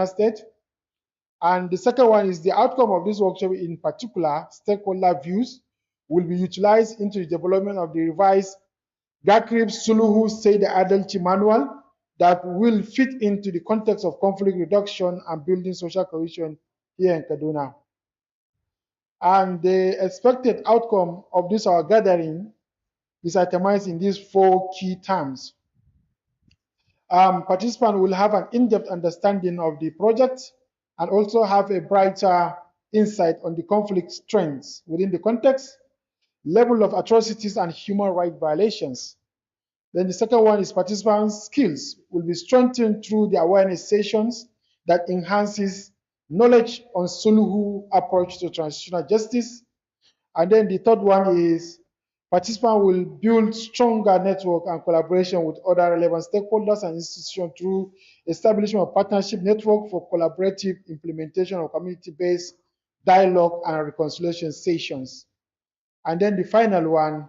State. And the second one is the outcome of this workshop, in particular, stakeholder views will be utilized into the development of the revised Gakrib Suluhu Said Adalci manual that will fit into the context of conflict reduction and building social cohesion here in Kaduna. And the expected outcome of this our gathering is itemized in these 4 key terms. Participants will have an in-depth understanding of the project and also have a brighter insight on the conflict trends within the context, level of atrocities and human rights violations. Then the second one is participants' skills will be strengthened through the awareness sessions that enhances knowledge on Suluhu approach to transitional justice. And then the third one is participants will build stronger network and collaboration with other relevant stakeholders and institutions through establishment of partnership network for collaborative implementation of community-based dialogue and reconciliation sessions. And then the final one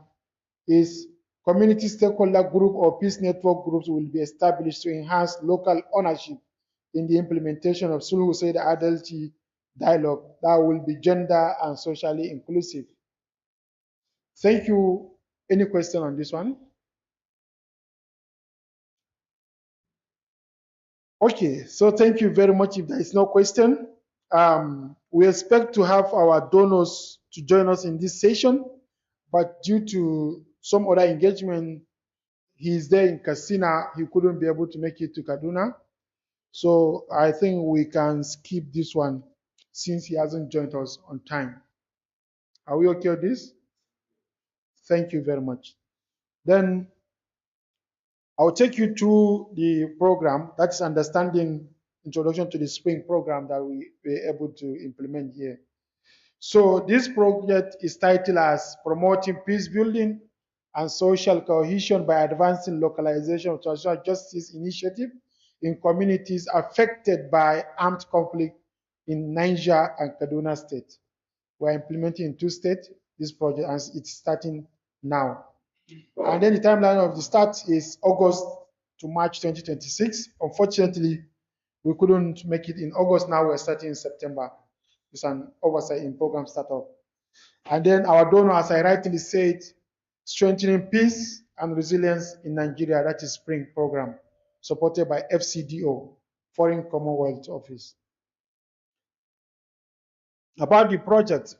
is community stakeholder group or peace network groups will be established to enhance local ownership in the implementation of Suluhu Said Adalci dialogue that will be gender and socially inclusive. Thank you. Any question on this one? Okay, so thank you very much. If there is no question, we expect to have our donors to join us in this session, but due to some other engagement, he's there in Katsina. He couldn't be able to make it to Kaduna. So I think we can skip this one since he hasn't joined us on time. Are we okay with this? Thank you very much. Then I'll take you through the program, that's understanding introduction to the spring program that we were able to implement here. So this project is titled as Promoting Peace Building and Social Cohesion by Advancing Localization of Transitional Justice Initiative in communities affected by armed conflict in Niger and Kaduna State. We're implementing in 2 states this project, and it's starting now. And then the timeline of the start is August to March 2026. Unfortunately, we couldn't make it in August. Now we're starting in September. It's an oversight in program startup. And then our donor, as I rightly said, strengthening peace and resilience in Nigeria, that is Spring program, supported by FCDO, Foreign Commonwealth Office. About the project,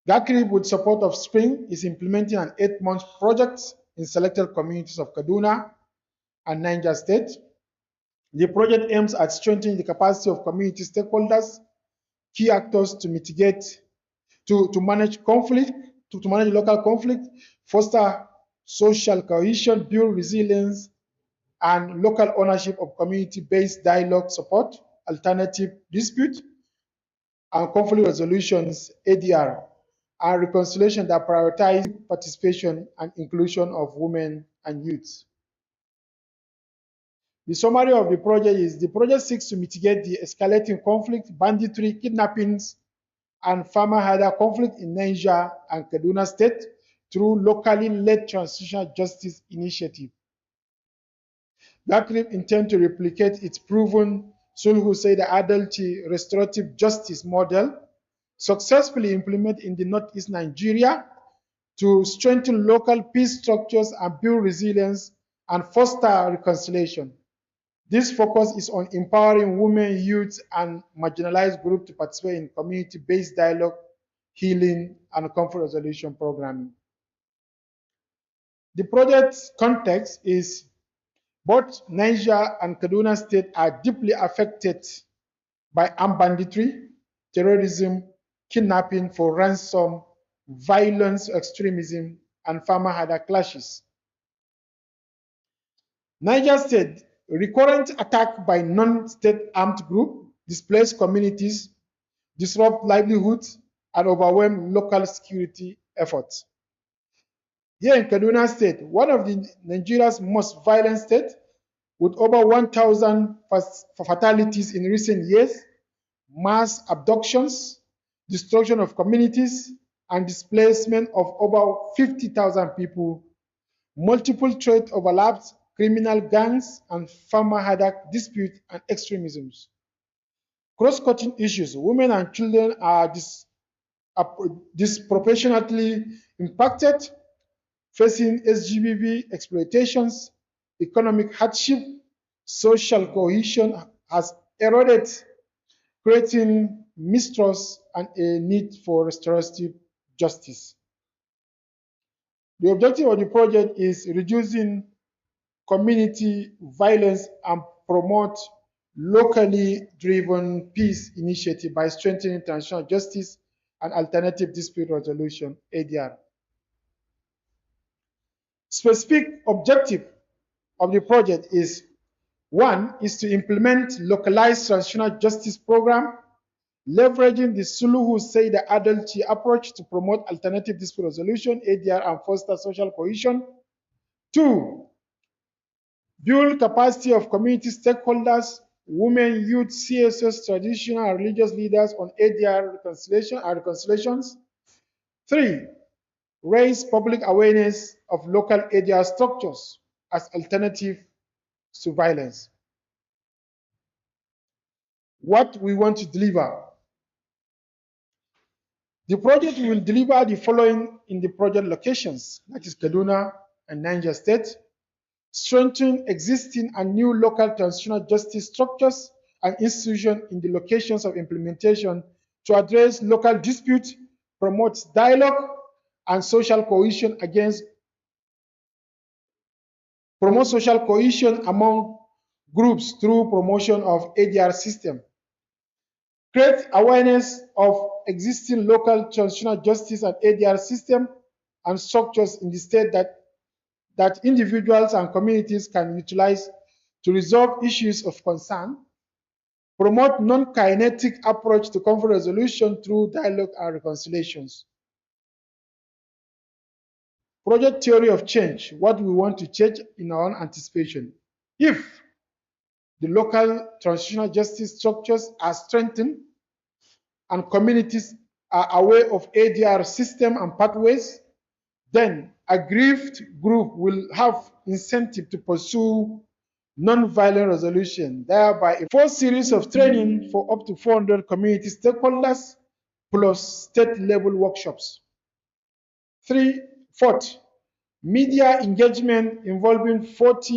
GACRIB, with support of Spring, is implementing an 8-month project in selected communities of Kaduna and Niger State. The project aims at strengthening the capacity of community stakeholders, key actors to mitigate, to manage conflict, to manage local conflict, foster social cohesion, build resilience, and local ownership of community-based dialogue support, alternative dispute, and conflict resolutions, ADR, and reconciliation that prioritize participation and inclusion of women and youth. The summary of the project is the project seeks to mitigate the escalating conflict, banditry, kidnappings, and farmer-herder conflict in Niger and Kaduna State through locally led transitional justice initiative. GACRIB intends to replicate its proven Sulhu Said Adalci restorative justice model successfully implemented in the Northeast Nigeria to strengthen local peace structures and build resilience and foster reconciliation. This focus is on empowering women, youth, and marginalized groups to participate in community-based dialogue, healing, and conflict resolution programming. The project's context is both Niger and Kaduna State are deeply affected by armed banditry, terrorism, kidnapping for ransom, violence, extremism, and farmer-herder clashes. Niger State, recurrent attack by non-state armed group, displaced communities, disrupt livelihoods, and overwhelm local security efforts. Here in Kaduna State, one of Nigeria's most violent states, with over 1,000 fatalities in recent years, mass abductions, destruction of communities, and displacement of over 50,000 people, multiple threat overlaps, criminal gangs, and farmer haddock dispute and extremisms. Cross-cutting issues. Women and children are disproportionately impacted, facing SGBV exploitations, economic hardship, social cohesion has eroded, creating mistrust and a need for restorative justice. The objective of the project is reducing community violence and promote locally driven peace initiative by strengthening international justice and alternative dispute resolution ADR. Specific objective of the project is one is to implement localized transitional justice program, leveraging the Suluhu Saida Adalchi approach to promote alternative dispute resolution, ADR, and foster social cohesion. Two, build capacity of community stakeholders, women, youth, CSS, traditional and religious leaders on ADR reconciliation and reconciliations. Three, raise public awareness of local ADR structures as alternative to violence. What we want to deliver. The project will deliver the following in the project locations, that is Kaduna and Niger State: strengthen existing and new local transitional justice structures and institutions in the locations of implementation to address local disputes, promote dialogue and social cohesion promote social cohesion among groups through promotion of ADR system. Create awareness of existing local transitional justice and ADR system and structures in the state that individuals and communities can utilize to resolve issues of concern. Promote non-kinetic approach to conflict resolution through dialogue and reconciliations. Project theory of change, what we want to change in our own anticipation. If the local transitional justice structures are strengthened and communities are aware of ADR system and pathways, then aggrieved group will have incentive to pursue non-violent resolution, thereby a full series of training for up to 400 community stakeholders plus state-level workshops. Fourth, media engagement involving 40